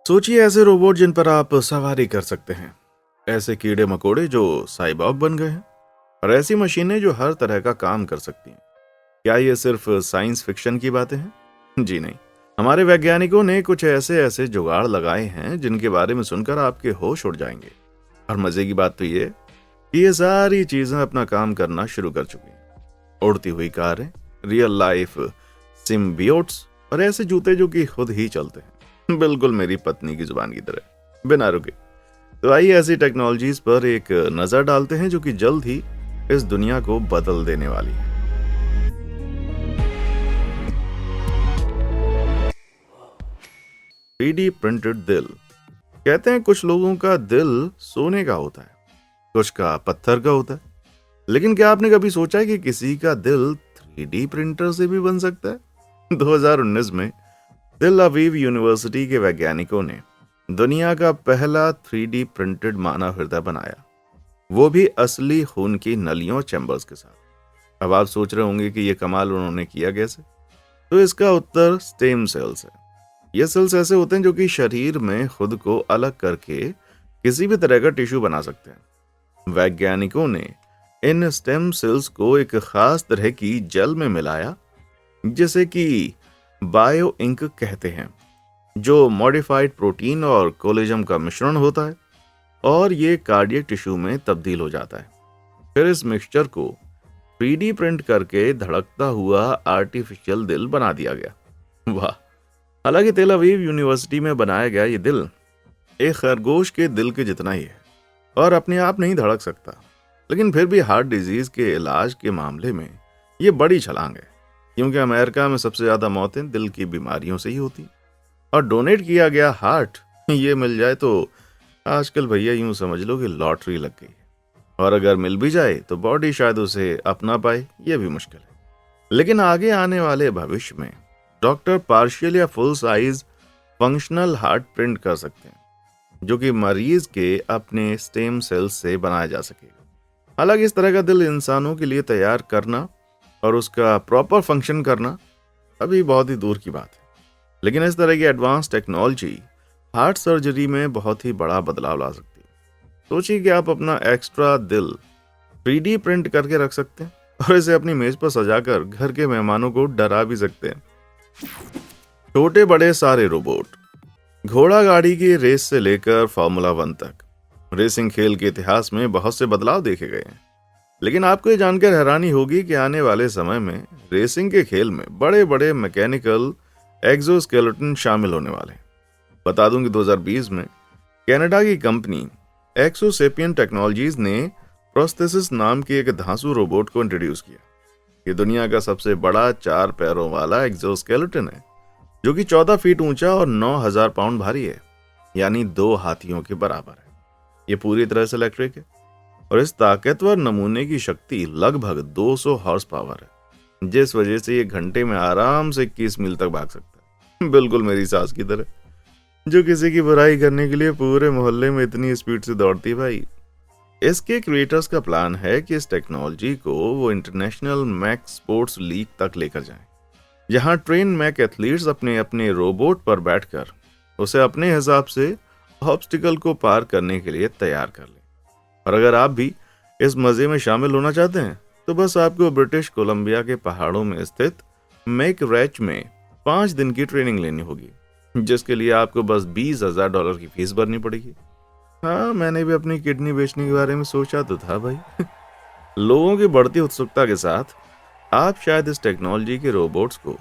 सोचिए ऐसे रोबोट जिन पर आप सवारी कर सकते हैं, ऐसे कीड़े मकोड़े जो साइबॉग बन गए हैं और ऐसी मशीनें जो हर तरह का काम कर सकती हैं। क्या ये सिर्फ साइंस फिक्शन की बातें हैं? जी नहीं। हमारे वैज्ञानिकों ने कुछ ऐसे ऐसे जुगाड़ लगाए हैं जिनके बारे में सुनकर आपके होश उड़ जाएंगे। और मजे की बात तो ये कि ये सारी चीजें अपना काम करना शुरू कर चुकी हैं। उड़ती हुई कारें, रियल लाइफ सिम्बियोट्स और ऐसे जूते जो कि खुद ही चलते हैं, बिल्कुल मेरी पत्नी की जुबान की तरह, बिना रुके। तो आइए ऐसी टेक्नोलॉजीज पर एक नजर डालते हैं जो कि जल्द ही इस दुनिया को बदल देने वाली है। 3D प्रिंटेड दिल। कहते हैं कुछ लोगों का दिल सोने का होता है, कुछ का पत्थर का होता है। लेकिन क्या आपने कभी सोचा है कि किसी का दिल 3D प्रिंटर से भी बन सकता है? 2019 में तेल अवीव यूनिवर्सिटी के वैज्ञानिकों ने दुनिया का पहला 3D प्रिंटेड मानव हृदय बनाया, वो भी असली खून की नलियों चैम्बर्स के साथ। अब आप सोच रहे होंगे कि ये कमाल उन्होंने किया कैसे? तो इसका उत्तर स्टेम सेल्स है। ये सेल्स ऐसे होते हैं जो कि शरीर में खुद को अलग करके किसी भी तरह का टिश्यू बना सकते हैं। वैज्ञानिकों ने इन स्टेम सेल्स को एक खास तरह की जेल में मिलाया, जिसे कि बायो इंक कहते हैं, जो मॉडिफाइड प्रोटीन और कोलेजन का मिश्रण होता है और ये कार्डियक टिश्यू में तब्दील हो जाता है। फिर इस मिक्सचर को 3D प्रिंट करके धड़कता हुआ आर्टिफिशियल दिल बना दिया गया। वाह! हालांकि तेल अवीव यूनिवर्सिटी में बनाया गया ये दिल एक खरगोश के दिल के जितना ही है और अपने आप नहीं धड़क सकता। लेकिन फिर भी हार्ट डिजीज के इलाज के मामले में ये बड़ी छलांग है, क्योंकि अमेरिका में सबसे ज्यादा मौतें दिल की बीमारियों से ही होती। और डोनेट किया गया हार्ट ये मिल जाए तो आजकल भैया यूं समझ लो कि लॉटरी लग गई है। और अगर मिल भी जाए तो बॉडी शायद उसे अपना पाए, ये भी मुश्किल है। लेकिन आगे आने वाले भविष्य में डॉक्टर पार्शियल या full size functional heart print कर सकते हैं, जो कि मरीज के अपने स्टेम सेल्स से बनाया जा सकेगा। हालांकि इस तरह का दिल इंसानों के लिए तैयार करना और उसका प्रॉपर फंक्शन करना अभी बहुत ही दूर की बात है। लेकिन इस तरह की एडवांस टेक्नोलॉजी हार्ट सर्जरी में बहुत ही बड़ा बदलाव ला सकती है। सोचिए कि आप अपना एक्स्ट्रा दिल 3D प्रिंट करके रख सकते हैं और इसे अपनी मेज पर सजाकर घर के मेहमानों को डरा भी सकते हैं। छोटे बड़े सारे रोबोट, घोड़ा गाड़ी की रेस से लेकर फार्मूला 1 तक, रेसिंग खेल के इतिहास में बहुत से बदलाव देखे गए हैं। लेकिन आपको ये जानकर हैरानी होगी कि आने वाले समय में रेसिंग के खेल में बड़े बड़े मैकेनिकल एक्सोस्केलेटन शामिल होने वाले हैं। बता दूं कि 2020 में कनाडा की कंपनी एक्सोसेपियन टेक्नोलॉजीज ने प्रोस्थेसिस नाम की एक धांसू रोबोट को इंट्रोड्यूस किया। ये दुनिया का सबसे बड़ा 4 पैरों वाला एक्सोस्केलेटन है, जो कि 14 फीट ऊंचा और 9,000 पाउंड भारी है, यानी 2 हाथियों के बराबर है। ये पूरी तरह से इलेक्ट्रिक है और इस ताकतवर नमूने की शक्ति लगभग 200 हॉर्स पावर है, जिस वजह से ये घंटे में आराम से 21 मील तक भाग सकता है। बिल्कुल मेरी सास की तरह, जो किसी की बुराई करने के लिए पूरे मोहल्ले में इतनी स्पीड से दौड़ती है भाई। इसके क्रिएटर्स का प्लान है कि इस टेक्नोलॉजी को वो इंटरनेशनल मैक स्पोर्ट्स लीग तक लेकर जाएं, जहां ट्रेन मैक एथलीट्स अपने अपने रोबोट पर बैठकर उसे अपने हिसाब से ऑब्स्टिकल को पार करने के लिए तैयार कर लें। और अगर आप भी इस मजे में शामिल होना चाहते हैं तो बस आपको ब्रिटिश कोलंबिया के पहाड़ों में स्थित मेक रैच में 5 दिन की ट्रेनिंग लेनी होगी, जिसके लिए आपको बस $20,000 की फीस भरनी पड़ेगी। हाँ, मैंने भी अपनी किडनी बेचने के बारे में सोचा तो था भाई। लोगों की बढ़ती उत्सुकता के साथ आप शायद इस टेक्नोलॉजी के रोबोट्स को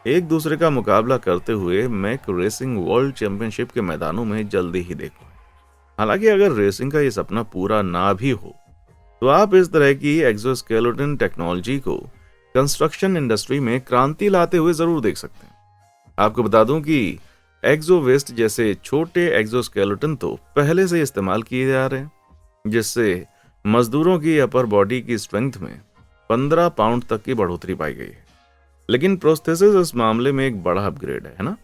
एक दूसरे का मुकाबला करते हुए मैक रेसिंग वर्ल्ड चैंपियनशिप के मैदानों में जल्दी ही देखो। हालांकि अगर रेसिंग का ये सपना पूरा ना भी हो तो आप इस तरह की एक्सोस्केलेटन टेक्नोलॉजी को कंस्ट्रक्शन इंडस्ट्री में क्रांति लाते हुए जरूर देख सकते हैं। आपको बता दूं कि एक्सो वेस्ट जैसे छोटे एक्सोस्केलेटन तो पहले से इस्तेमाल किए जा रहे हैं, जिससे मजदूरों की अपर बॉडी की स्ट्रेंथ में 15 पाउंड तक की बढ़ोतरी पाई गई है। लेकिन प्रोस्थेसिस इस मामले में एक बड़ा अपग्रेड है ना।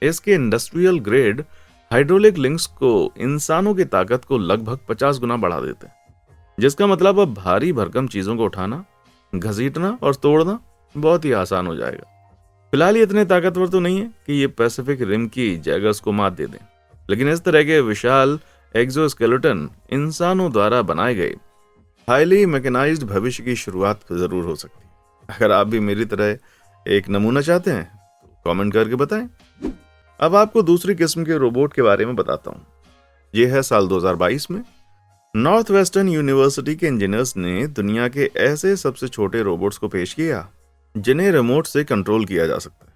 इसके इंडस्ट्रियल ग्रेड हाइड्रोलिक लिंक्स को इंसानों की ताकत को लगभग 50 गुना बढ़ा देते हैं, जिसका मतलब अब भारी भरकम चीजों को उठाना, घसीटना और तोड़ना बहुत ही आसान हो जाएगा। फिलहाल ये इतने ताकतवर तो नहीं है कि ये पैसिफिक रिम की जैगर्स को मात दे दें, लेकिन इस तरह के विशाल एक्सोस्केलेटन इंसानों द्वारा बनाए गए हाईली मैकेनाइज्ड भविष्य की शुरुआत जरूर हो सकती है। अगर आप भी मेरी तरह एक नमूना चाहते हैं तो कमेंट करके बताएं। अब आपको दूसरी किस्म के रोबोट के बारे में बताता हूं। यह है साल 2022 में नॉर्थ वेस्टर्न यूनिवर्सिटी के इंजीनियर्स ने दुनिया के ऐसे सबसे छोटे रोबोट्स को पेश किया जिन्हें रिमोट से कंट्रोल किया जा सकता है।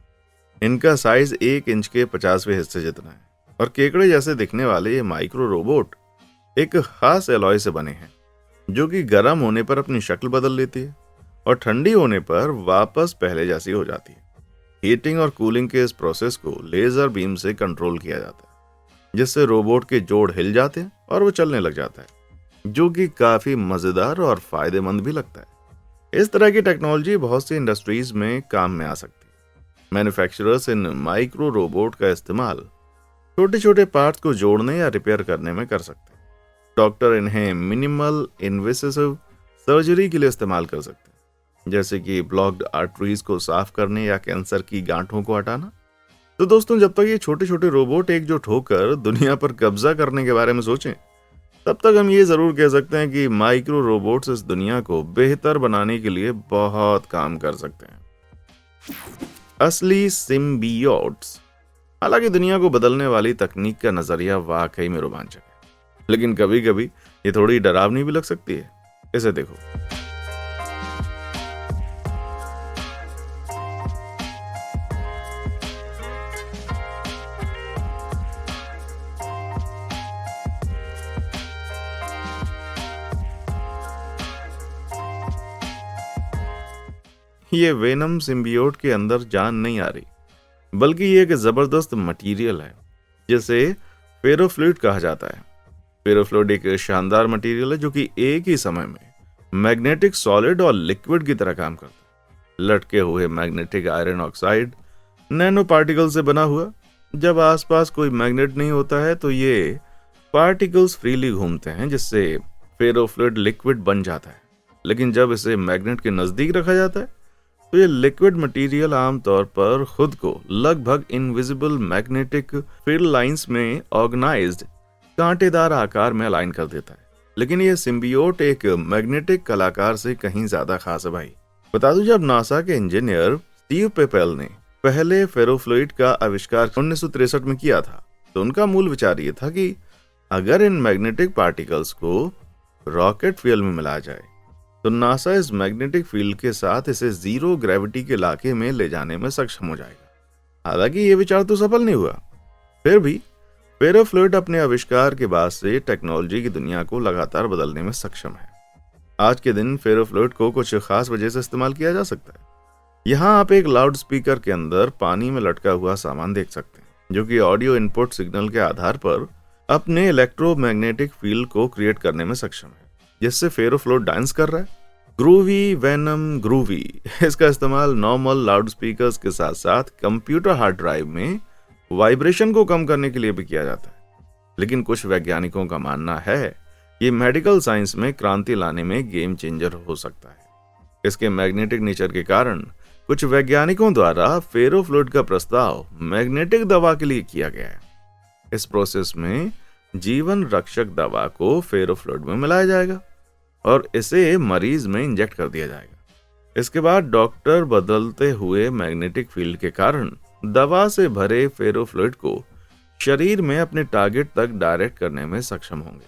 इनका साइज 1 इंच के 50वें हिस्से जितना है और केकड़े जैसे दिखने वाले ये माइक्रो रोबोट एक खास एलॉय से बने हैं जो कि गर्म होने पर अपनी शक्ल बदल लेती है और ठंडी होने पर वापस पहले जैसी हो जाती है। हीटिंग और कूलिंग के इस प्रोसेस को लेजर बीम से कंट्रोल किया जाता है जिससे रोबोट के जोड़ हिल जाते हैं और वो चलने लग जाता है, जो कि काफी मजेदार और फायदेमंद भी लगता है। इस तरह की टेक्नोलॉजी बहुत सी इंडस्ट्रीज में काम में आ सकती है। मैन्युफैक्चरर्स इन माइक्रो रोबोट का इस्तेमाल छोटे छोटे पार्ट्स को जोड़ने या रिपेयर करने में कर सकते हैं। डॉक्टर इन्हें मिनिमल इन्वेसिव सर्जरी के लिए इस्तेमाल कर सकते हैं, जैसे कि ब्लॉक्ड आर्टरीज को साफ करने या कैंसर की गांठों को हटाना। तो दोस्तों, जब तक ये छोटे छोटे रोबोट एकजुट होकर दुनिया पर कब्जा करने के बारे में सोचें, तब तक हम ये जरूर कह सकते हैं कि माइक्रो रोबोट्स इस दुनिया को बेहतर बनाने के लिए बहुत काम कर सकते हैं। असली सिम्बियोट्स। हालांकि दुनिया को बदलने वाली तकनीक का नजरिया वाकई में रोमांचक है, लेकिन कभी कभी ये थोड़ी डरावनी भी लग सकती है। इसे देखो। ये वेनम सिम्बियोट के अंदर जान नहीं आ रही, बल्कि ये एक जबरदस्त मटेरियल है जिसे फेरोफ्लूइड कहा जाता है। फेरोफ्लूइड एक शानदार मटेरियल है जो कि एक ही समय में मैग्नेटिक सॉलिड और लिक्विड की तरह काम करता है। लटके हुए magnetic iron oxide nano particle से बना हुआ। जब आसपास कोई मैग्नेट नहीं होता है तो ये पार्टिकल्स फ्रीली घूमते हैं, जिससे फेरोफ्लूइड लिक्विड बन जाता है। लेकिन जब इसे मैग्नेट के नजदीक रखा जाता है तो ये लिक्विड मटेरियल आमतौर पर खुद को लगभग इनविजिबल मैग्नेटिक फील्ड लाइंस में ऑर्गेनाइज्ड कांटेदार आकार में अलाइन कर देता है। लेकिन ये सिम्बियोट एक मैग्नेटिक कलाकार से कहीं ज्यादा खास है भाई। बता दूं, जब नासा के इंजीनियर स्टीव पेपेल ने पहले फेरोफ्लूइड का आविष्कार 1963 में किया था, तो उनका मूल विचार ये था कि अगर इन मैग्नेटिक पार्टिकल्स को रॉकेट फ्यूल में मिलाया जाए तो नासा इस मैग्नेटिक फील्ड के साथ इसे जीरो ग्रेविटी के इलाके में ले जाने में सक्षम हो जाएगा। हालांकि ये विचार तो सफल नहीं हुआ। फिर भी फेरोफ्लूइड अपने आविष्कार के बाद से टेक्नोलॉजी की दुनिया को लगातार बदलने में सक्षम है। आज के दिन फेरोफ्लूइड को कुछ खास वजह से इस्तेमाल किया जा सकता है। यहाँ आप एक लाउड स्पीकर के अंदर पानी में लटका हुआ सामान देख सकते हैं, जो कि ऑडियो इनपुट सिग्नल के आधार पर अपने इलेक्ट्रोमैग्नेटिक फील्ड को क्रिएट करने में सक्षम है, जिससे फेरोफ्लूइड डांस कर रहा है। ग्रूवी वेनम ग्रूवी इसका इस्तेमाल नॉर्मल लाउड स्पीकर्स के साथ साथ कंप्यूटर हार्ड ड्राइव में वाइब्रेशन को कम करने के लिए भी किया जाता है। लेकिन कुछ वैज्ञानिकों का मानना है ये मेडिकल साइंस में क्रांति लाने में गेम चेंजर हो सकता है। इसके मैग्नेटिक नेचर के कारण कुछ वैज्ञानिकों द्वारा फेरोफ्लूइड का प्रस्ताव मैग्नेटिक दवा के लिए किया गया है। इस प्रोसेस में जीवन रक्षक दवा को फेरोफ्लूइड में मिलाया जाएगा और इसे मरीज में इंजेक्ट कर दिया जाएगा। इसके बाद डॉक्टर बदलते हुए मैग्नेटिक फील्ड के कारण दवा से भरे फेरोफ्लूइड को शरीर में अपने टारगेट तक डायरेक्ट करने में सक्षम होंगे।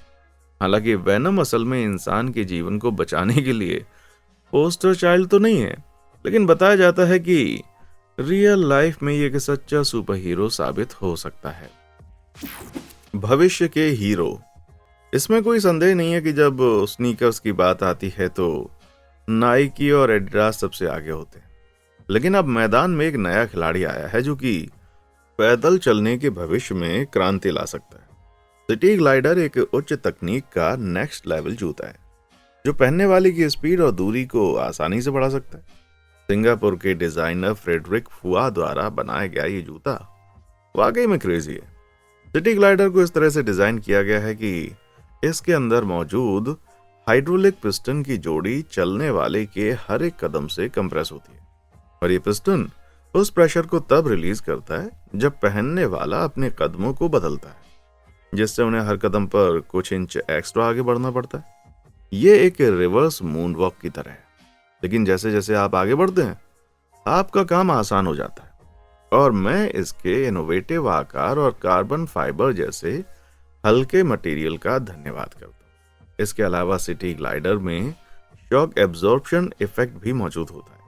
हालांकि वेनम असल में इंसान के जीवन को बचाने के लिए पोस्टर चाइल्ड तो नहीं है, लेकिन बताया जाता है कि रियल लाइफ में ये एक सच्चा सुपर हीरो साबित हो सकता है। भविष्य के हीरो। इसमें कोई संदेह नहीं है कि जब स्नीकर्स की बात आती है तो नाइकी और एडिडास सबसे आगे होते हैं। लेकिन अब मैदान में एक नया खिलाड़ी आया है जो कि पैदल चलने के भविष्य में क्रांति ला सकता है। सिटी ग्लाइडर एक उच्च तकनीक का नेक्स्ट लेवल जूता है जो पहनने वाले की स्पीड और दूरी को आसानी से बढ़ा सकता है। सिंगापुर के डिजाइनर फ्रेडरिक फुआ द्वारा बनाया गया ये जूता वाकई में क्रेजी है। सिटी ग्लाइडर को इस तरह से डिजाइन किया गया है कि इसके अंदर मौजूद हाइड्रोलिक पिस्टन की जोड़ी चलने वाले के हर एक कदम से कंप्रेस होती है और ये पिस्टन उस प्रेशर को तब रिलीज करता है जब पहनने वाला अपने कदमों को बदलता है। जिससे उन्हें हर कदम पर कुछ इंच एक्स्ट्रा आगे बढ़ना पड़ता है। ये एक रिवर्स मून वॉक की तरह है, लेकिन जैसे जैसे आप आगे बढ़ते हैं आपका काम आसान हो जाता है। और मैं इसके इनोवेटिव आकार और कार्बन फाइबर जैसे हल्के मटेरियल का धन्यवाद करता हूँ। इसके अलावा सिटी ग्लाइडर में शॉक एब्जॉर्प्शन इफेक्ट भी मौजूद होता है,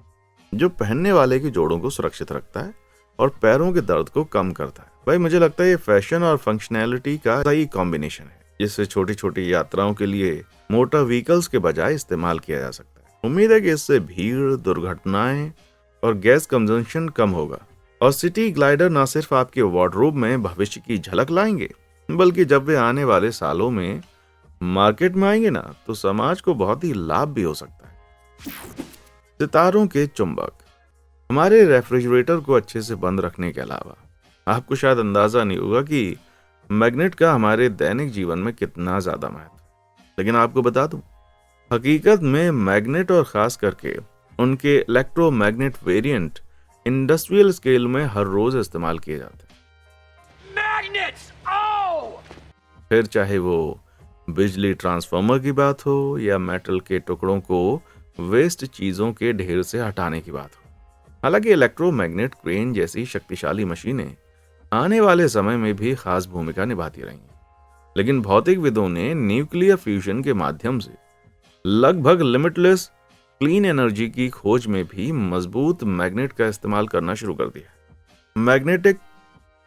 जो पहनने वाले के जोड़ों को सुरक्षित रखता है और पैरों के दर्द को कम करता है। भाई मुझे लगता है ये फैशन और फंक्शनैलिटी का सही कॉम्बिनेशन है, जिससे छोटी छोटी यात्राओं के लिए मोटर व्हीकल्स के बजाय इस्तेमाल किया जा सकता है। उम्मीद है कि इससे भीड़, दुर्घटनाएं और गैस कंजम्पशन कम होगा। और सिटी ग्लाइडर न सिर्फ आपके वार्डरोब में भविष्य की झलक लाएंगे, बल्कि जब वे आने वाले सालों में मार्केट में आएंगे ना, तो समाज को बहुत ही लाभ भी हो सकता है। सितारों के चुंबक हमारे रेफ्रिजरेटर को अच्छे से बंद रखने के अलावा आपको शायद अंदाजा नहीं होगा कि मैग्नेट का हमारे दैनिक जीवन में कितना ज्यादा महत्व है। लेकिन आपको बता दूं, हकीकत में मैग्नेट और खास करके उनके इलेक्ट्रोमैग्नेट वेरिएंट इंडस्ट्रियल स्केल में हर रोज इस्तेमाल किए जाते हैं। मैग्नेट्स! फिर चाहे वो बिजली ट्रांसफार्मर की बात हो या मेटल के टुकड़ों को वेस्ट चीजों के ढेर से हटाने की बात हो। हालांकि इलेक्ट्रोमैग्नेट क्रेन जैसी शक्तिशाली मशीनें आने वाले समय में भी खास भूमिका निभाती रहेंगी, लेकिन भौतिकविदों ने न्यूक्लियर फ्यूजन के माध्यम से लगभग लिमिटलेस क्लीन एनर्जी की खोज में भी मजबूत मैग्नेट का इस्तेमाल करना शुरू कर दिया। मैग्नेटिक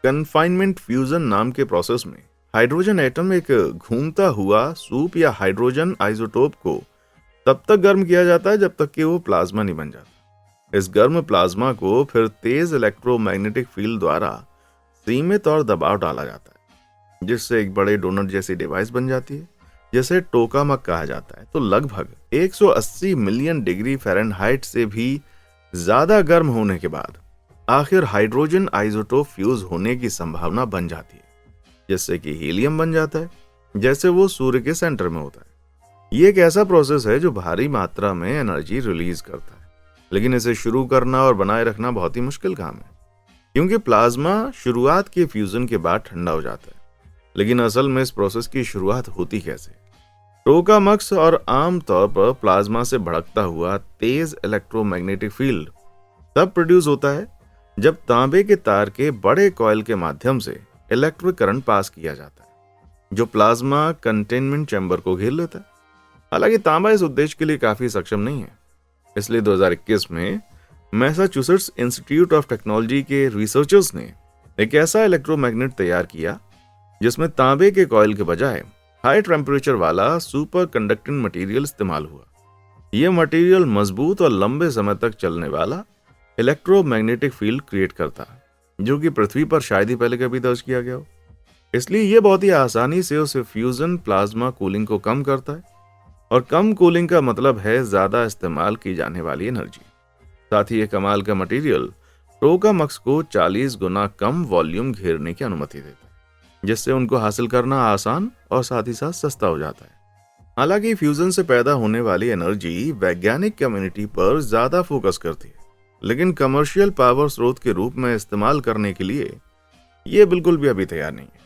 कन्फाइनमेंट फ्यूजन नाम के प्रोसेस में हाइड्रोजन एटम एक घूमता हुआ सूप या हाइड्रोजन आइसोटोप को तब तक गर्म किया जाता है जब तक कि वो प्लाज्मा नहीं बन जाता। इस गर्म प्लाज्मा को फिर तेज इलेक्ट्रोमैग्नेटिक फील्ड द्वारा सीमित और दबाव डाला जाता है, जिससे एक बड़े डोनट जैसी डिवाइस बन जाती है, जिसे टोकामक कहा जाता है। तो लगभग 180 मिलियन डिग्री फ़ारेनहाइट से भी ज्यादा गर्म होने के बाद आखिर हाइड्रोजन आइसोटोप फ्यूज होने की संभावना बन जाती है, जिससे कि हीलियम बन जाता है, जैसे वो सूर्य के सेंटर में होता है। ये एक ऐसा प्रोसेस है जो भारी मात्रा में एनर्जी रिलीज करता है, लेकिन इसे शुरू करना और बनाए रखना बहुत ही मुश्किल काम है, क्योंकि प्लाज्मा शुरुआत के फ्यूजन के बाद ठंडा हो जाता है। लेकिन असल में इस प्रोसेस की शुरुआत होती कैसे? टोकामक्स और आमतौर पर प्लाज्मा से भड़कता हुआ तेज इलेक्ट्रोमैग्नेटिक फील्ड तब प्रोड्यूस होता है जब तांबे के तार के बड़े कॉइल के माध्यम से इलेक्ट्रिक करंट पास किया जाता है, जो प्लाज्मा कंटेनमेंट चैम्बर को घेर लेता है। हालांकि तांबा इस उद्देश्य के लिए काफी सक्षम नहीं है, इसलिए 2021 में मैसाचुसेट्स इंस्टीट्यूट ऑफ टेक्नोलॉजी के रिसर्चर्स ने एक ऐसा इलेक्ट्रोमैग्नेट तैयार किया जिसमें तांबे के कॉइल के बजाय हाई टेम्परेचर वाला सुपर कंडक्टिंग मटेरियल इस्तेमाल हुआ। यह मटेरियल मजबूत और लंबे समय तक चलने वाला इलेक्ट्रोमैग्नेटिक फील्ड क्रिएट करता, जो कि पृथ्वी पर शायद ही पहले कभी दर्ज किया गया हो। इसलिए यह बहुत ही आसानी से उस फ्यूजन प्लाज्मा कूलिंग को कम करता है, और कम कूलिंग का मतलब है ज्यादा इस्तेमाल की जाने वाली एनर्जी। साथ ही यह कमाल का मटेरियल टोकामक्स को 40 गुना कम वॉल्यूम घेरने की अनुमति देता है, जिससे उनको हासिल करना आसान और साथ ही साथ सस्ता हो जाता है। हालांकि फ्यूजन से पैदा होने वाली एनर्जी वैज्ञानिक कम्युनिटी पर ज्यादा फोकस करती है, लेकिन कमर्शियल पावर स्रोत के रूप में इस्तेमाल करने के लिए यह बिल्कुल भी अभी तैयार नहीं है,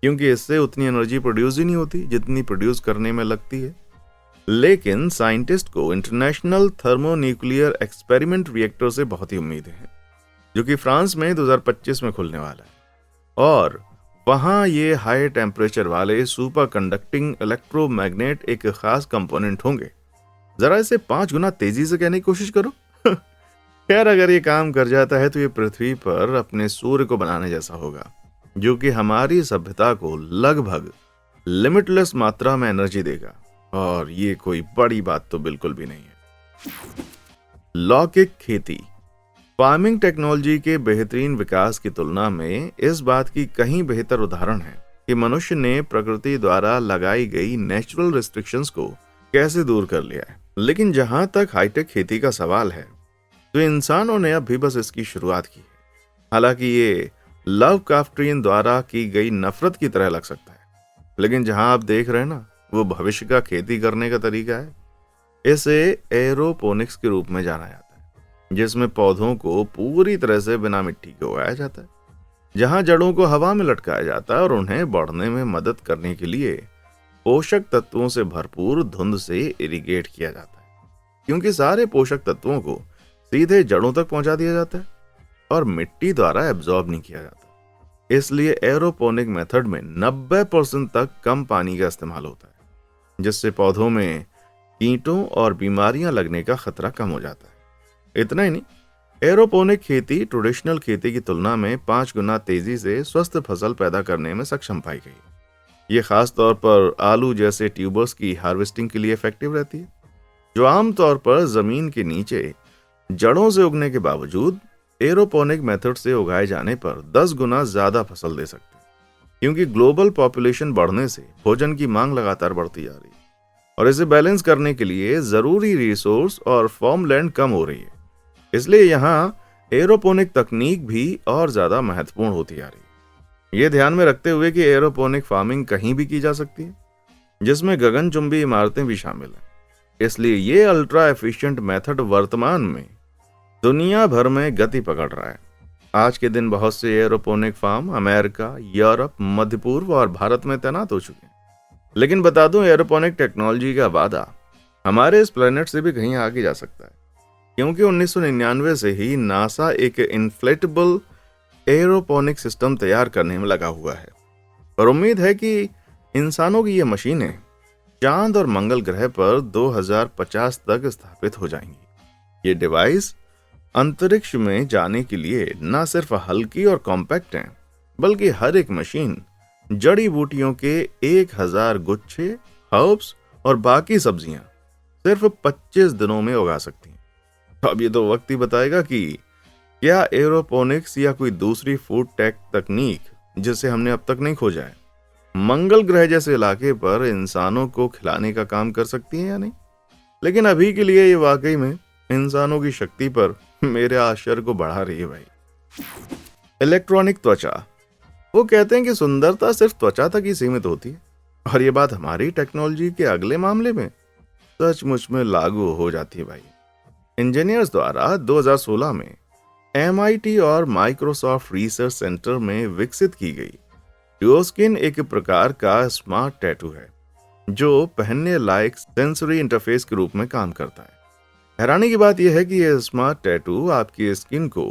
क्योंकि इससे उतनी एनर्जी प्रोड्यूस ही नहीं होती जितनी प्रोड्यूस करने में लगती है। लेकिन साइंटिस्ट को इंटरनेशनल थर्मोन्यूक्लियर एक्सपेरिमेंट रिएक्टर से बहुत ही उम्मीद है, जो कि फ्रांस में 2025 में खुलने वाला है, और वहां ये हाई टेम्परेचर वाले सुपर कंडक्टिंग इलेक्ट्रोमैग्नेट एक खास कंपोनेंट होंगे। जरा इसे 5 गुना तेजी से कहने की कोशिश करो। खैर, अगर ये काम कर जाता है तो ये पृथ्वी पर अपने सूर्य को बनाने जैसा होगा, जो कि हमारी सभ्यता को लगभग लिमिटलेस मात्रा में एनर्जी देगा, और ये कोई बड़ी बात तो बिल्कुल भी नहीं है। लौकिक खेती फार्मिंग टेक्नोलॉजी के बेहतरीन विकास की तुलना में इस बात की कहीं बेहतर उदाहरण है कि मनुष्य ने प्रकृति द्वारा लगाई गई नेचुरल रिस्ट्रिक्शंस को कैसे दूर कर लिया है। लेकिन जहां तक हाईटेक खेती का सवाल है, तो इंसानों ने अब भी बस इसकी शुरुआत की है। हालांकि ये लवक्राफ्टियन द्वारा की गई नफरत की तरह लग सकता है, लेकिन जहां आप देख रहे हैं ना, वो भविष्य का खेती करने का तरीका है। इसे एरोपोनिक्स के रूप में जाना जाता है, जिसमें पौधों को पूरी तरह से बिना मिट्टी के उगाया जाता है। जहां जड़ों को हवा में लटकाया जाता है और उन्हें बढ़ने में मदद करने के लिए पोषक तत्वों से भरपूर धुंध से इरिगेट किया जाता है, क्योंकि सारे पोषक तत्वों को सीधे जड़ों तक पहुंचा दिया जाता है और मिट्टी द्वारा एब्जॉर्ब नहीं किया जाता। इसलिए एरोपोनिक मेथड में 90% तक कम पानी का इस्तेमाल होता है, जिससे पौधों में कीटों और बीमारियां लगने का खतरा कम हो जाता है। इतना ही नहीं, एरोपोनिक खेती ट्रेडिशनल खेती की तुलना में 5 गुना तेजी से स्वस्थ फसल पैदा करने में सक्षम पाई गई। ये खास तौर पर आलू जैसे ट्यूबर्स की हार्वेस्टिंग के लिए इफेक्टिव रहती है, जो आमतौर पर जमीन के नीचे जड़ों से उगने के बावजूद एरोपोनिक मेथड से उगाए जाने पर 10 गुना ज्यादा फसल दे सकते हैं, क्योंकि ग्लोबल पॉपुलेशन बढ़ने से भोजन की मांग लगातार बढ़ती जा रही है और इसे बैलेंस करने के लिए जरूरी रिसोर्स और फार्म लैंड कम हो रही है। इसलिए यहाँ एरोपोनिक तकनीक भी और ज्यादा महत्वपूर्ण होती जा रही है। ये ध्यान में रखते हुए कि एरोपोनिक फार्मिंग कहीं भी की जा सकती है, जिसमें गगनचुंबी इमारतें भी शामिल हैं। इसलिए ये अल्ट्रा एफिशिएंट मेथड वर्तमान में दुनिया भर में गति पकड़ रहा है। आज के दिन बहुत से एरोपोनिक फार्म अमेरिका, यूरोप, मध्य पूर्व और भारत में तैनात हो चुके हैं। लेकिन बता दूं, एरोपोनिक टेक्नोलॉजी का वादा हमारे इस प्लेनेट से भी कहीं आगे जा सकता है, क्योंकि 1999 से ही नासा एक इन्फ्लेटेबल एरोपोनिक सिस्टम तैयार करने में लगा हुआ है और उम्मीद है कि इंसानों की ये मशीनें चांद और मंगल ग्रह पर 2050 तक स्थापित हो जाएंगी। ये डिवाइस अंतरिक्ष में जाने के लिए न सिर्फ हल्की और कॉम्पैक्ट हैं, बल्कि हर एक मशीन जड़ी बूटियों के 1000 गुच्छे, हर्ब्स और बाकी सब्जियां सिर्फ 25 दिनों में उगा सकती हैं। अब ये तो वक्त ही बताएगा कि क्या एरोपोनिक्स या कोई दूसरी फूड टेक तकनीक जिसे हमने अब तक नहीं खोजा है, मंगल ग्रह जैसे इलाके पर इंसानों को खिलाने का काम कर सकती है या नहीं। लेकिन अभी के लिए ये वाकई में इंसानों की शक्ति पर मेरे आश्चर्य को बढ़ा रही है भाई। इलेक्ट्रॉनिक त्वचा। वो कहते हैं कि सुंदरता सिर्फ त्वचा तक ही सीमित होती है, और ये बात हमारी टेक्नोलॉजी के अगले मामले में सचमुच में लागू हो जाती है भाई। इंजीनियर्स द्वारा 2016 में MIT और माइक्रोसॉफ्ट रिसर्च सेंटर में विकसित की गई ड्यूओस्किन एक प्रकार का स्मार्ट टैटू है, जो पहनने लायक सेंसरी इंटरफेस के रूप में काम करता है। हैरानी की बात यह है कि यह स्मार्ट टैटू आपकी स्किन को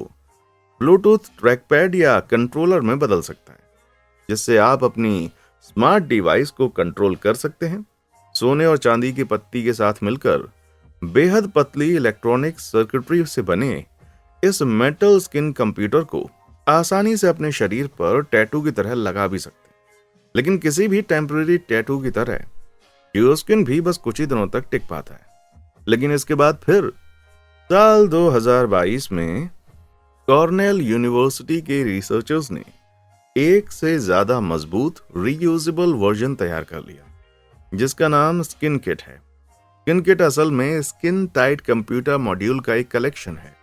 ब्लूटूथ ट्रैकपैड या कंट्रोलर में बदल सकता है, जिससे आप अपनी स्मार्ट डिवाइस को कंट्रोल कर सकते हैं। सोने और चांदी की पत्ती के साथ मिलकर बेहद पतली इलेक्ट्रॉनिक सर्किटरी से बने इस मेटल स्किन कंप्यूटर को आसानी से अपने शरीर पर टैटू की तरह लगा भी सकते हैं। लेकिन किसी भी टेम्पररी टैटू की तरह ड्यूओस्किन भी बस कुछ ही दिनों तक टिक पाता है। लेकिन इसके बाद फिर साल 2022 में कॉर्नेल यूनिवर्सिटी के रिसर्चर्स ने एक से ज्यादा मजबूत रीयूजेबल वर्जन तैयार कर लिया, जिसका नाम स्किन किट है। स्किन किट असल में स्किन टाइट कंप्यूटर मॉड्यूल का एक कलेक्शन है,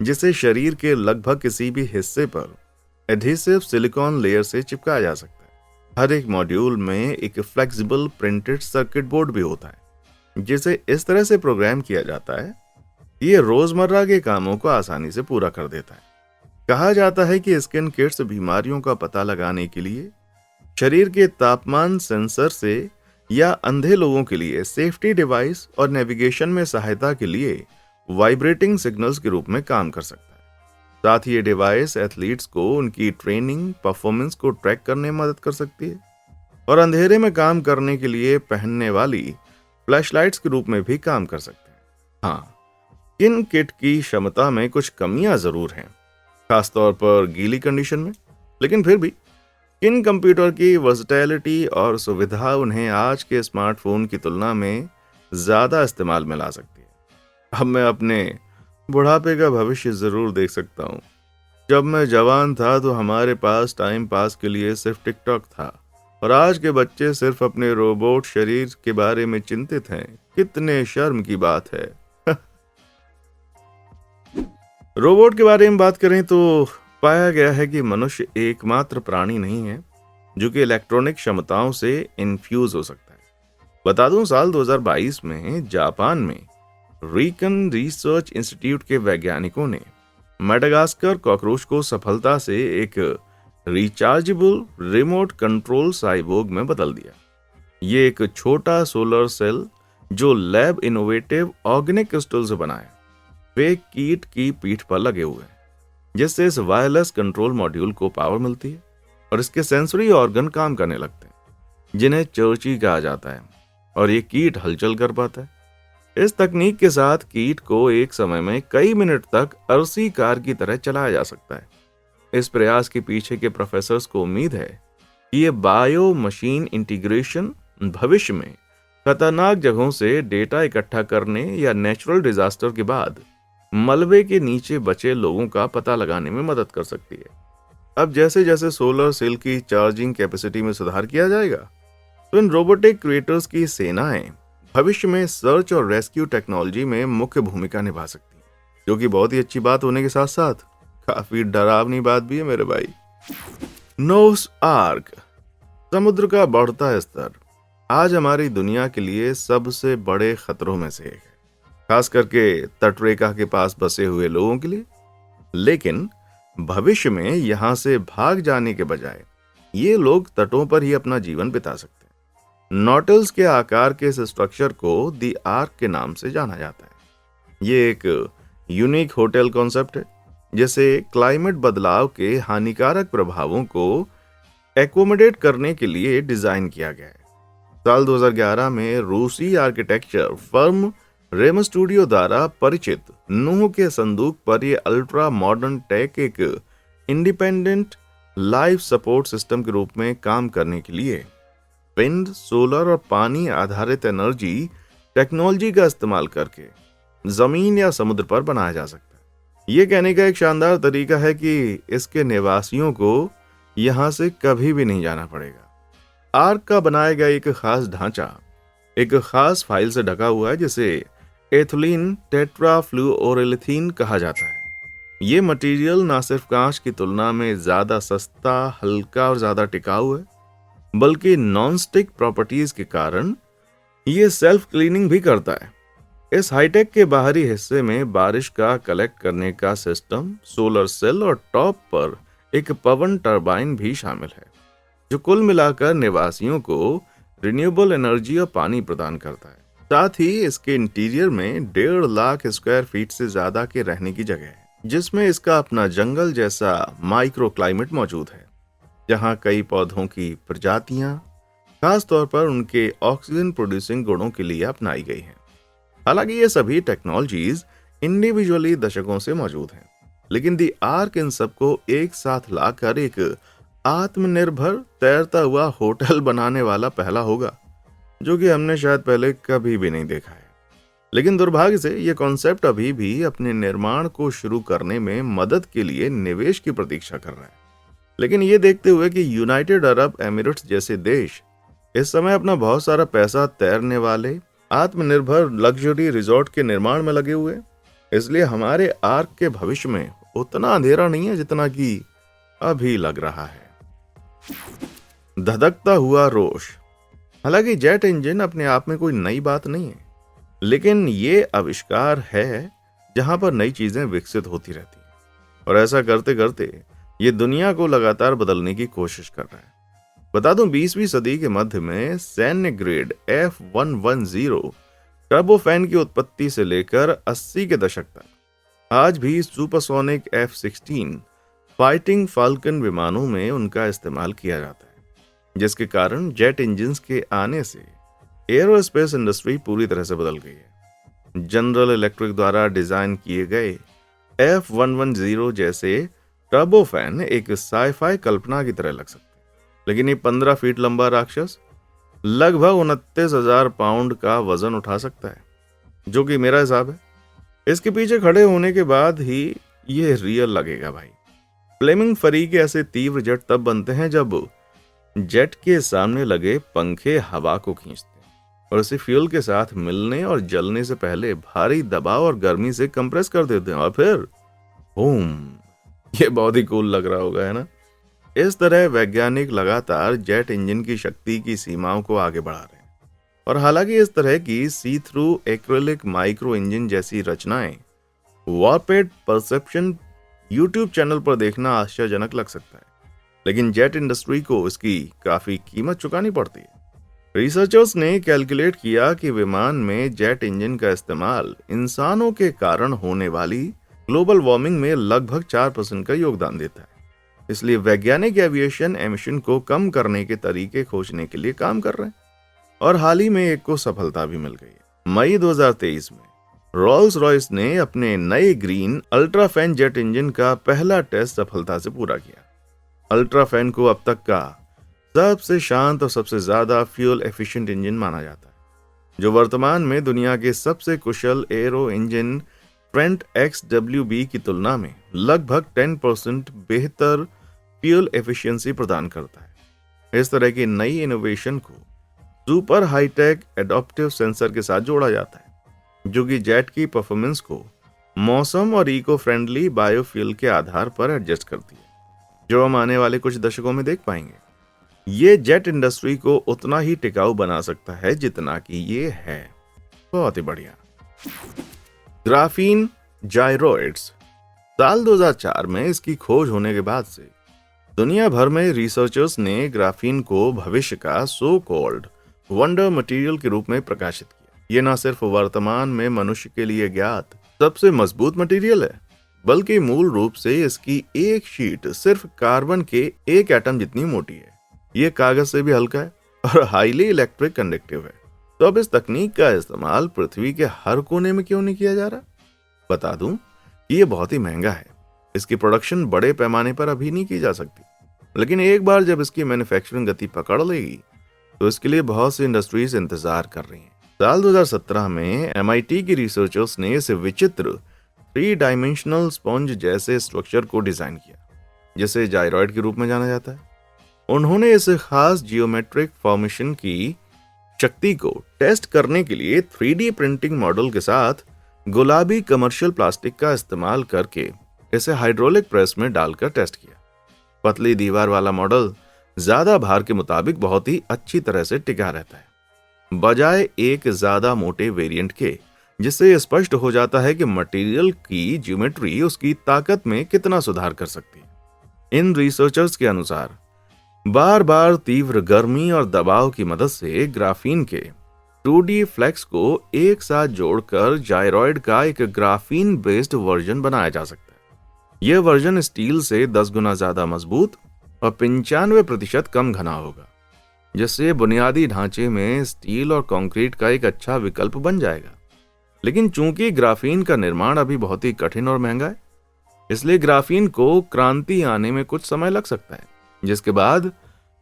जिसे शरीर के लगभग किसी भी हिस्से पर एडहेसिव सिलिकॉन लेयर से चिपकाया जा सकता है। हर एक मॉड्यूल में एक फ्लेक्सिबल प्रिंटेड सर्किट बोर्ड भी होता है, जिसे इस तरह से प्रोग्राम किया जाता है ये रोजमर्रा के कामों को आसानी से पूरा कर देता है। कहा जाता है कि स्किन किट्स बीमारियों का पता लगाने के लिए, शरीर के तापमान सेंसर से, या अंधे लोगों के लिए सेफ्टी डिवाइस और नेविगेशन में सहायता के लिए वाइब्रेटिंग सिग्नल्स के रूप में काम कर सकता है। साथ ही ये डिवाइस एथलीट्स को उनकी ट्रेनिंग परफॉर्मेंस को ट्रैक करने में मदद कर सकती है और अंधेरे में काम करने के लिए पहनने वाली फ्लैशलाइट्स के रूप में भी काम कर सकते हैं। हाँ, इन किट की क्षमता में कुछ कमियां जरूर हैं, खासतौर पर गीली कंडीशन में, लेकिन फिर भी इन कंप्यूटर की वर्सेटिलिटी और सुविधा उन्हें आज के स्मार्टफोन की तुलना में ज्यादा इस्तेमाल में ला सकती है। अब मैं अपने बुढ़ापे का भविष्य जरूर देख सकता हूँ। जब मैं जवान था तो हमारे पास टाइम पास के लिए सिर्फ टिकटॉक था, और आज के बच्चे सिर्फ अपने रोबोट शरीर के बारे में चिंतित हैं। कितने शर्म की बात है। रोबोट के बारे में बात करें तो पाया गया है कि मनुष्य एकमात्र प्राणी नहीं है जो कि इलेक्ट्रॉनिक क्षमताओं से इन्फ्यूज हो सकता है। बता दूं, साल 2022 में जापान में रीकन रिसर्च इंस्टीट्यूट के वैज्ञानिकों ने मेडागास्कर कॉकरोच को सफलता से एक रिचार्जेबल रिमोट कंट्रोल साइबोर्ग में बदल दिया। ये एक छोटा सोलर सेल जो लैब इनोवेटिव ऑर्गेनिक क्रिस्टल से बना है, वे कीट की पीठ पर लगे हुए हैं, जिससे इस वायरलेस कंट्रोल मॉड्यूल को पावर मिलती है और इसके सेंसरी ऑर्गन काम करने लगते हैं, जिन्हें चर्ची कहा जाता है, और ये कीट हलचल कर पाता है। इस तकनीक के साथ कीट को एक समय में कई मिनट तक अरसी कार की तरह चलाया जा सकता है। इस प्रयास के पीछे के प्रोफेसर्स को उम्मीद है कि ये बायो मशीन इंटीग्रेशन भविष्य में खतरनाक जगहों से डेटा इकट्ठा करने या नेचुरल डिजास्टर के बाद मलबे के नीचे बचे लोगों का पता लगाने में मदद कर सकती है। अब जैसे जैसे सोलर सेल की चार्जिंग कैपेसिटी में सुधार किया जाएगा, तो इन रोबोटिक क्रिएटर्स की सेनाएं भविष्य में सर्च और रेस्क्यू टेक्नोलॉजी में मुख्य भूमिका निभा सकती है, जो कि बहुत ही अच्छी बात होने के साथ साथ काफी डरावनी बात भी है मेरे भाई। नोस आर्क, समुद्र का बढ़ता स्तर आज हमारी दुनिया के लिए सबसे बड़े खतरों में से एक है, खास करके तटरेखा के पास बसे हुए लोगों के लिए। लेकिन भविष्य में यहां से भाग जाने के बजाय ये लोग तटों पर ही अपना जीवन बिता सकते हैं। नॉटल्स के आकार के इस स्ट्रक्चर को द आर्क के नाम से जाना जाता है। ये एक यूनिक होटल कॉन्सेप्ट है, जैसे क्लाइमेट बदलाव के हानिकारक प्रभावों को एकोमोडेट करने के लिए डिजाइन किया गया है। साल 2011 में रूसी आर्किटेक्चर फर्म रेम स्टूडियो द्वारा परिचित नूह के संदूक पर यह अल्ट्रा मॉडर्न टेक एक इंडिपेंडेंट लाइफ सपोर्ट सिस्टम के रूप में काम करने के लिए विंड, सोलर और पानी आधारित एनर्जी टेक्नोलॉजी का इस्तेमाल करके जमीन या समुद्र पर बनाया जा सकता है। यह कहने का एक शानदार तरीका है कि इसके निवासियों को यहां से कभी भी नहीं जाना पड़ेगा। आर्क का बनाया गया एक खास ढांचा एक खास फाइल से ढका हुआ है, जिसे एथिलीन टेट्राफ्लुओरेलिथीन कहा जाता है। ये मटेरियल ना सिर्फ कांच की तुलना में ज्यादा सस्ता, हल्का और ज्यादा टिकाऊ है, बल्कि नॉन स्टिक प्रॉपर्टीज के कारण ये सेल्फ क्लीनिंग भी करता है। इस हाईटेक के बाहरी हिस्से में बारिश का कलेक्ट करने का सिस्टम, सोलर सेल और टॉप पर एक पवन टरबाइन भी शामिल है, जो कुल मिलाकर निवासियों को रिन्यूएबल एनर्जी और पानी प्रदान करता है। साथ ही इसके इंटीरियर में 1.5 लाख स्क्वायर फीट से ज्यादा के रहने की जगह है, जिसमें इसका अपना जंगल जैसा माइक्रो क्लाइमेट मौजूद है, जहां कई पौधों की प्रजातियां खास तौर पर उनके ऑक्सीजन प्रोड्यूसिंग गुणों के लिए अपनाई गई हैं। हालांकि ये सभी टेक्नोलॉजीज इंडिविजुअली दशकों से मौजूद हैं, लेकिन दी आर्क इन सबको एक साथ लाकर एक आत्मनिर्भर तैरता हुआ होटल बनाने वाला पहला होगा, जो कि हमने शायद पहले कभी भी नहीं देखा है। लेकिन दुर्भाग्य से यह कॉन्सेप्ट अभी भी अपने निर्माण को शुरू करने में मदद के लिए निवेश की प्रतीक्षा कर रहा है। लेकिन ये देखते हुए कि यूनाइटेड अरब एमिरेट्स जैसे देश इस समय अपना बहुत सारा पैसा तैरने वाले आत्मनिर्भर लग्जरी रिजॉर्ट के निर्माण में लगे हुए, इसलिए हमारे आर्क के भविष्य में उतना अंधेरा नहीं है जितना कि अभी लग रहा है। धधकता हुआ रोश। हालांकि जेट इंजन अपने आप में कोई नई बात नहीं है, लेकिन ये आविष्कार है जहां पर नई चीजें विकसित होती रहती हैं, और ऐसा करते करते ये दुनिया को लगातार बदलने की कोशिश कर रहा है। बता दूं, 20वीं सदी के मध्य में सैन्य ग्रेड F110 टर्बोफैन की उत्पत्ति से लेकर 80 के दशक तक आज भी सुपरसोनिक F-16 फाइटिंग फाल्कन विमानों में उनका इस्तेमाल किया जाता है, जिसके कारण जेट इंजन्स के आने से एरोस्पेस इंडस्ट्री पूरी तरह से बदल गई है। जनरल इलेक्ट्रिक द्वारा डिजाइन किए गए F110 जैसे टर्बोफैन एक साइफाई कल्पना की तरह लग सकते हैं, लेकिन ये 15 फीट लंबा राक्षस लगभग 29,000 पाउंड का वजन उठा सकता है, जो कि मेरा हिसाब है इसके पीछे खड़े होने के बाद ही ये रियल लगेगा भाई। फ्लेमिंग फरी के ऐसे तीव्र जेट तब बनते हैं जब जेट के सामने लगे पंखे हवा को खींचते हैं और इसे फ्यूल के साथ मिलने और जलने से पहले भारी दबाव और गर्मी से कंप्रेस कर देते हैं, और फिर बूम। ये बहुत ही कूल लग रहा होगा, है ना? इस तरह वैज्ञानिक लगातार जेट इंजन की शक्ति की सीमाओं को आगे बढ़ा रहे हैं, और हालांकि इस तरह की सी थ्रू एक्रिलिक माइक्रो इंजन जैसी रचनाएं वॉरपेट परसेप्शन यूट्यूब चैनल पर देखना आश्चर्यजनक लग सकता है, लेकिन जेट इंडस्ट्री को इसकी काफी कीमत चुकानी पड़ती है। रिसर्चर्स ने कैलकुलेट किया कि विमान में जेट इंजन का इस्तेमाल इंसानों के कारण होने वाली ग्लोबल वार्मिंग में लगभग 4% का योगदान देता है। इसलिए वैज्ञानिक एविएशन एमिशन को कम करने के तरीके खोजने के लिए काम कर रहे हैं और हाल ही में एक को सफलता भी मिल गई है। मई 2023 में रोल्स रॉयस ने अपने नए ग्रीन अल्ट्राफैन जेट इंजन का पहला टेस्ट सफलता से पूरा किया। अल्ट्राफैन को अब तक का सबसे शांत और सबसे ज्यादा फ्यूल एफिशिएंट इंजन माना जाता है, जो वर्तमान में दुनिया के सबसे कुशल एरो इंजन ट्रेंट XWB की तुलना में लगभग 10% बेहतर फ्यूल एफिशिएंसी प्रदान करता है। इस तरह की नई इनोवेशन को सुपर हाईटेक एडॉप्टिव सेंसर के साथ जोड़ा जाता है, जो कि जेट की परफॉर्मेंस को मौसम और इको फ्रेंडली बायोफ्यूल के आधार पर एडजस्ट करती है, जो हम आने वाले कुछ दशकों में देख पाएंगे। ये जेट इंडस्ट्री को उतना ही टिकाऊ बना सकता है जितना कि ये है। बहुत ही बढ़िया। ग्राफीन जाइरोइड्स। साल 2004 में इसकी खोज होने के बाद से दुनिया भर में रिसर्चर्स ने ग्राफीन को भविष्य का सो कॉल्ड वंडर मटेरियल के रूप में प्रकाशित किया। ये न सिर्फ वर्तमान में मनुष्य के लिए ज्ञात सबसे मजबूत मटेरियल है, बल्कि मूल रूप से इसकी एक शीट सिर्फ कार्बन के एक एटम जितनी मोटी है। ये कागज से भी हल्का है और हाईली इलेक्ट्रिक कंडक्टिव है। तो अब इस तकनीक का इस्तेमाल पृथ्वी के हर कोने में क्यों नहीं किया जा रहा? बता दूं कि ये बहुत ही महंगा है। इसकी प्रोडक्शन बड़े पैमाने पर अभी नहीं की जा सकती, लेकिन एक बार जब इसकी मैन्युफैक्चरिंग गति पकड़ लेगी तो इसके लिए बहुत सी इंडस्ट्रीज इंतजार कर रही हैं। साल 2017 में MIT की रिसर्चर्स ने इस विचित्र 3 डायमेंशनल स्पंज जैसे स्ट्रक्चर को डिजाइन किया, जिसे जाइरॉइड के रूप में जाना जाता है। उन्होंने इस खास जियोमेट्रिक फॉर्मेशन की शक्ति को टेस्ट करने के लिए 3D प्रिंटिंग मॉडल के साथ गुलाबी कमर्शियल प्लास्टिक का इस्तेमाल करके इसे हाइड्रोलिक प्रेस में डालकर टेस्ट किया। पतली दीवार वाला मॉडल ज्यादा भार के मुताबिक बहुत ही अच्छी तरह से टिका रहता है, बजाय एक ज्यादा मोटे वेरिएंट के, जिससे स्पष्ट हो जाता है कि मटेरियल की ज्योमेट्री उसकी ताकत में कितना सुधार कर सकती है। इन रिसर्चर्स के अनुसार बार बार तीव्र गर्मी और दबाव की मदद से ग्राफीन के 2D फ्लेक्स को एक साथ जोड़कर जाइरॉइड का एक ग्राफीन बेस्ड वर्जन बनाया जा सकता है। यह वर्जन स्टील से 10 गुना ज्यादा मजबूत और 95% कम घना होगा, जिससे बुनियादी ढांचे में स्टील और कंक्रीट का एक अच्छा विकल्प बन जाएगा। लेकिन चूंकि ग्राफीन का निर्माण अभी बहुत ही कठिन और महंगा है, इसलिए ग्राफीन को क्रांति आने में कुछ समय लग सकता है, जिसके बाद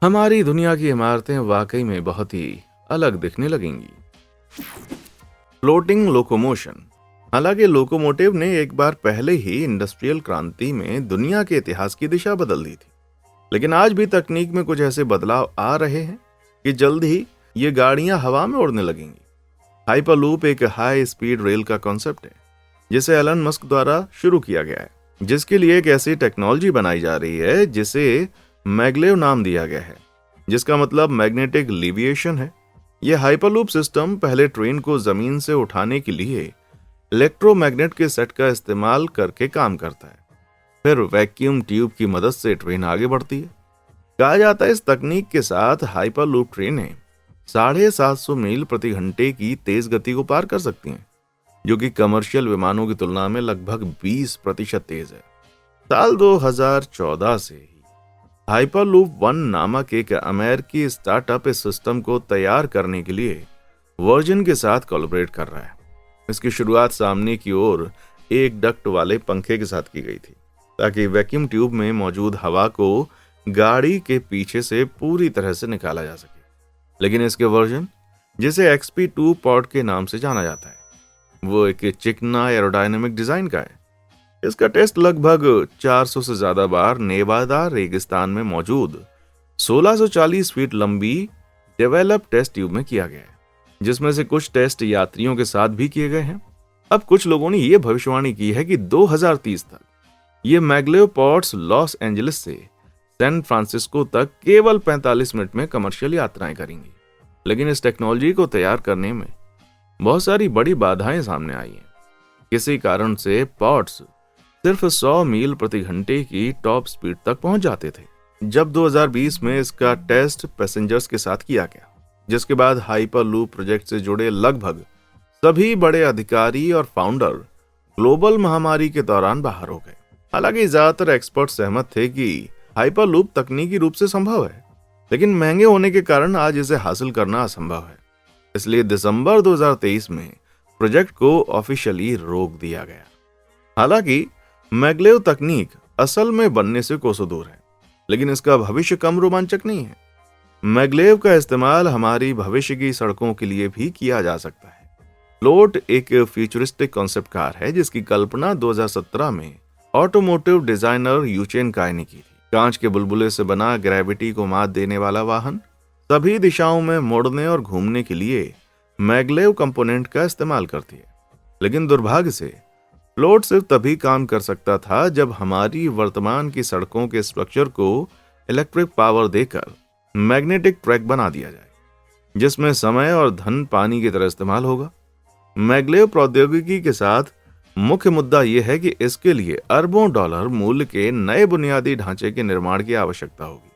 हमारी दुनिया की इमारतें वाकई में बहुत ही अलग दिखने लगेंगी। Floating locomotion. हालांकि लोकोमोटिव ने एक बार पहले ही इंडस्ट्रियल क्रांति में दुनिया के इतिहास की दिशा बदल दी थी, लेकिन आज भी तकनीक में कुछ ऐसे बदलाव आ रहे हैं कि जल्द ही ये गाड़ियां हवा में उड़ने लगेंगी। हाइपरलूप एक हाई स्पीड रेल का कॉन्सेप्ट है, जिसे एलन मस्क द्वारा शुरू किया गया है, जिसके लिए एक ऐसी टेक्नोलॉजी बनाई जा रही है जिसे मैग्लेव नाम दिया गया है, जिसका मतलब मैग्नेटिक लिविएशन है। यह हाइपरलूप सिस्टम पहले ट्रेन को जमीन से उठाने के लिए इलेक्ट्रोमैग्नेट के सेट का इस्तेमाल करके काम करता है, फिर वैक्यूम ट्यूब की मदद से ट्रेन आगे बढ़ती है। कहा जाता है इस तकनीक के साथ हाइपरलूप ट्रेनें 750 मील प्रति घंटे की तेज गति को पार कर सकती हैं, जो कि कमर्शियल विमानों की तुलना में लगभग 20% तेज है। साल 2014 से ही हाइपरलूप 1 नामक एक अमेरिकी स्टार्टअप इस सिस्टम को तैयार करने के लिए वर्जिन के साथ कोलैबोरेट कर रहा है। इसकी शुरुआत सामने की ओर एक डक्ट वाले पंखे के साथ की गई थी, ताकि वैक्यूम ट्यूब में मौजूद हवा को गाड़ी के पीछे से पूरी तरह से निकाला जा सके। लेकिन इसके वर्जन, जिसे XP2 पॉड के नाम से जाना जाता है, वो एक चिकना एरोडायनेमिक डिजाइन का है। इसका टेस्ट लगभग 400 से ज्यादा बार नेवादा रेगिस्तान में मौजूद 1640 फीट लंबी डेवलप टेस्ट ट्यूब में किया गया है, जिसमें से कुछ टेस्ट यात्रियों के साथ भी किए गए हैं। अब कुछ लोगों ने यह भविष्यवाणी की है कि 2030 तक ये मैग्लेव पॉड्स लॉस एंजलिस से सैन फ्रांसिस्को तक केवल 45 मिनट में कमर्शियल यात्राएं करेंगी। लेकिन इस टेक्नोलॉजी को तैयार करने में बहुत सारी बड़ी बाधाएं सामने आई हैं। किसी कारण से पॉड्स सिर्फ 100 मील प्रति घंटे की टॉप स्पीड तक पहुंच जाते थे, जब 2020 में इसका टेस्ट पैसेंजर्स के साथ किया गया, जिसके बाद हाइपरलूप प्रोजेक्ट से जुड़े लगभग सभी बड़े अधिकारी और फाउंडर ग्लोबल महामारी के दौरान बाहर हो गए। हालांकि ज्यादातर एक्सपर्ट सहमत थे कि हाइपरलूप तकनीकी रूप से संभव है, लेकिन महंगे होने के कारण आज इसे हासिल करना असंभव है। इसलिए दिसंबर 2023 में प्रोजेक्ट को ऑफिशियली रोक दिया गया। हालांकि मैगलेव तकनीक असल में बनने से कोसों दूर है, लेकिन इसका भविष्य कम रोमांचक नहीं है। मैगलेव का इस्तेमाल हमारी भविष्य की सड़कों के लिए भी किया जा सकता है। फ्लोट एक फ्यूचरिस्टिक कॉन्सेप्ट कार है जिसकी कल्पना 2017 में ऑटोमोटिव डिजाइनर यूचेन काय ने की थी। कांच के बुलबुले से बना, ग्रेविटी को मात देने वाला वाहन सभी दिशाओं में मुड़ने और घूमने के लिए मैगलेव कंपोनेंट का इस्तेमाल करती है। लेकिन दुर्भाग्य से फ्लोट सिर्फ तभी काम कर सकता था जब हमारी वर्तमान की सड़कों के स्ट्रक्चर को इलेक्ट्रिक पावर देकर मैग्नेटिक ट्रैक बना दिया जाए, जिसमें समय और धन पानी की तरह इस्तेमाल होगा। मैगलेव प्रौद्योगिकी के साथ मुख्य मुद्दा यह है कि इसके लिए अरबों डॉलर मूल्य के नए बुनियादी ढांचे के निर्माण की आवश्यकता होगी।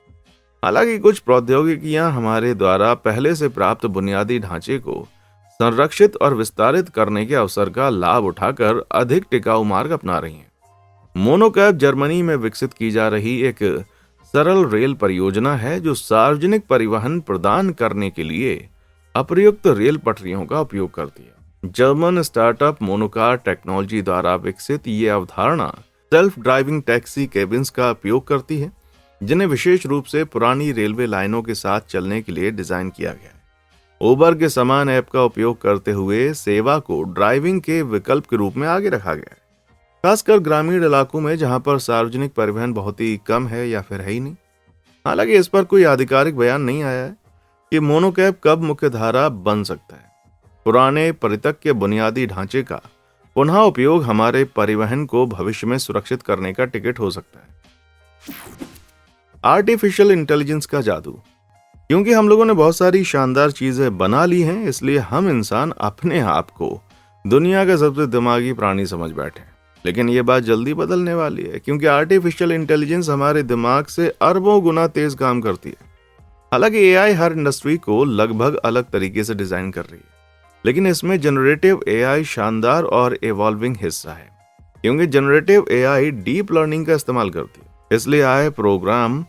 हालांकि कुछ प्रौद्योगिकियां हमारे द्वारा पहले से प्राप्त बुनियादी ढांचे को संरक्षित और विस्तारित करने के अवसर का लाभ उठाकर अधिक टिकाऊ मार्ग अपना रही हैं। मोनोकैब जर्मनी में विकसित की जा रही एक सरल रेल परियोजना है जो सार्वजनिक परिवहन प्रदान करने के लिए अप्रयुक्त रेल पटरियों का उपयोग करती है। जर्मन स्टार्टअप मोनोकार टेक्नोलॉजी द्वारा विकसित ये अवधारणा सेल्फ ड्राइविंग टैक्सी केबिन्स का उपयोग करती है, जिन्हें विशेष रूप से पुरानी रेलवे लाइनों के साथ चलने के लिए डिजाइन किया गया है। उबर के समान ऐप का उपयोग करते हुए सेवा को ड्राइविंग के विकल्प के रूप में आगे रखा गया है, खासकर ग्रामीण इलाकों में जहां पर सार्वजनिक परिवहन बहुत ही कम है या फिर है ही नहीं। हालांकि इस पर कोई आधिकारिक बयान नहीं आया है कि मोनोकैब कब मुख्यधारा बन सकता है। पुराने परितक के बुनियादी ढांचे का पुनः उपयोग हमारे परिवहन को भविष्य में सुरक्षित करने का टिकट हो सकता है। आर्टिफिशियल इंटेलिजेंस का जादू। क्योंकि हम लोगों ने बहुत सारी शानदार चीजें बना ली हैं, इसलिए हम इंसान अपने आप को दुनिया का सबसे दिमागी प्राणी समझ बैठे हैं। लेकिन ये बात जल्दी बदलने वाली है, क्योंकि आर्टिफिशियल इंटेलिजेंस हमारे दिमाग से अरबों गुना तेज काम करती है। हालांकि एआई हर इंडस्ट्री को लगभग अलग तरीके से डिजाइन कर रही है, लेकिन इसमें जनरेटिव एआई शानदार और इवॉल्विंग हिस्सा है। क्योंकि जनरेटिव एआई डीप लर्निंग का इस्तेमाल करती है, इसलिए एआई प्रोग्राम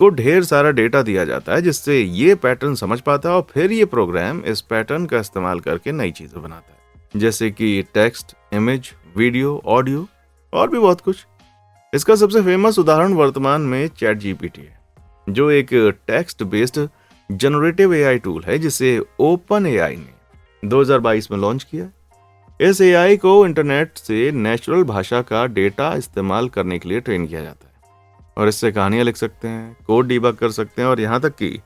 को ढेर सारा डेटा दिया जाता है जिससे ये पैटर्न समझ पाता है और फिर ये प्रोग्राम इस पैटर्न का इस्तेमाल करके नई चीजें बनाता है, जैसे कि टेक्स्ट, इमेज, वीडियो, ऑडियो और भी बहुत कुछ। इसका सबसे फेमस उदाहरण वर्तमान में चैट जीपीटी है, जो एक text based generative AI tool है जिसे ओपन एआई ने 2022 में लॉन्च किया। इस एआई को इंटरनेट से नेचुरल भाषा का डेटा इस्तेमाल करने के लिए ट्रेन किया जाता है और इससे कहानियां लिख सकते हैं, कोड डीबग कर सकते हैं और यहाँ तक कि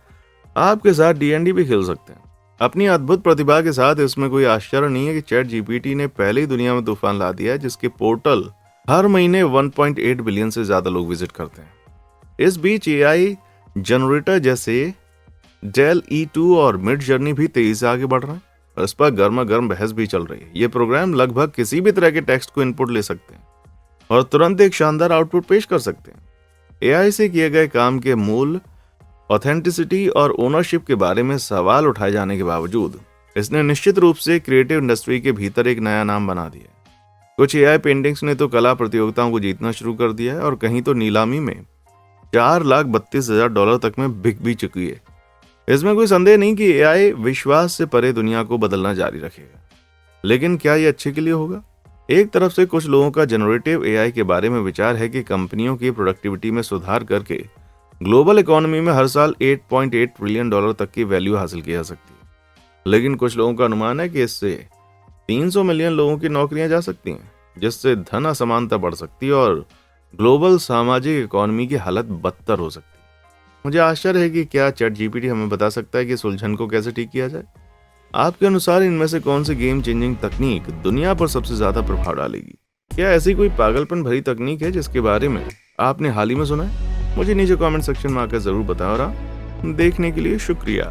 आपके साथ डीएनडी भी खेल सकते हैं। अपनी अद्भुत प्रतिभा के साथ इसमें कोई आश्चर्य नहीं है कि चैट जीपीटी ने पहले ही दुनिया में तूफान ला दिया है, जिसके पोर्टल हर महीने 1.8 बिलियन से ज्यादा लोग विजिट करते हैं। इस बीच एआई जनरेटर जैसे डेल E2 और मिड जर्नी भी तेजी से आगे बढ़ रहा है और इस पर गर्मा गर्म बहस भी चल रही है। ये प्रोग्राम लगभग किसी भी तरह के टेक्स्ट को इनपुट ले सकते हैं और तुरंत एक शानदार आउटपुट पेश कर सकते हैं। एआई से किए गए काम के मूल, ऑथेंटिसिटी और ओनरशिप के बारे में सवाल उठाए जाने के बावजूद इसने निश्चित रूप से क्रिएटिव इंडस्ट्री के भीतर एक नया नाम बना दिया है। कुछ एआई पेंटिंग्स ने तो कला प्रतियोगिताओं को जीतना शुरू कर दिया है और कहीं तो नीलामी में $4,32,000 तक में बिक भी चुकी है। इसमें कोई संदेह नहीं कि एआई विश्वास से परे दुनिया को बदलना जारी रखेगा, लेकिन क्या ये अच्छे के लिए होगा? एक तरफ से कुछ लोगों का जनरेटिव एआई के बारे में विचार है कि कंपनियों की प्रोडक्टिविटी में सुधार करके ग्लोबल इकोनॉमी में हर साल $8.8 ट्रिलियन तक की वैल्यू हासिल की जा सकती है। लेकिन कुछ लोगों का अनुमान है कि इससे 300 मिलियन लोगों की नौकरियां जा सकती हैं, जिससे धन असमानता बढ़ सकती है और ग्लोबल सामाजिक इकोनॉमी की हालत बदतर हो सकती है। मुझे आश्चर्य है कि क्या चैट जीपीटी हमें बता सकता है कि इस उलझन को कैसे ठीक किया जाए। आपके अनुसार इनमें से कौन सी गेम चेंजिंग तकनीक दुनिया पर सबसे ज्यादा प्रभाव डालेगी? क्या ऐसी कोई पागलपन भरी तकनीक है जिसके बारे में आपने हाल ही में सुना है? मुझे नीचे कमेंट सेक्शन में आकर जरूर बताओ। देखने के लिए शुक्रिया।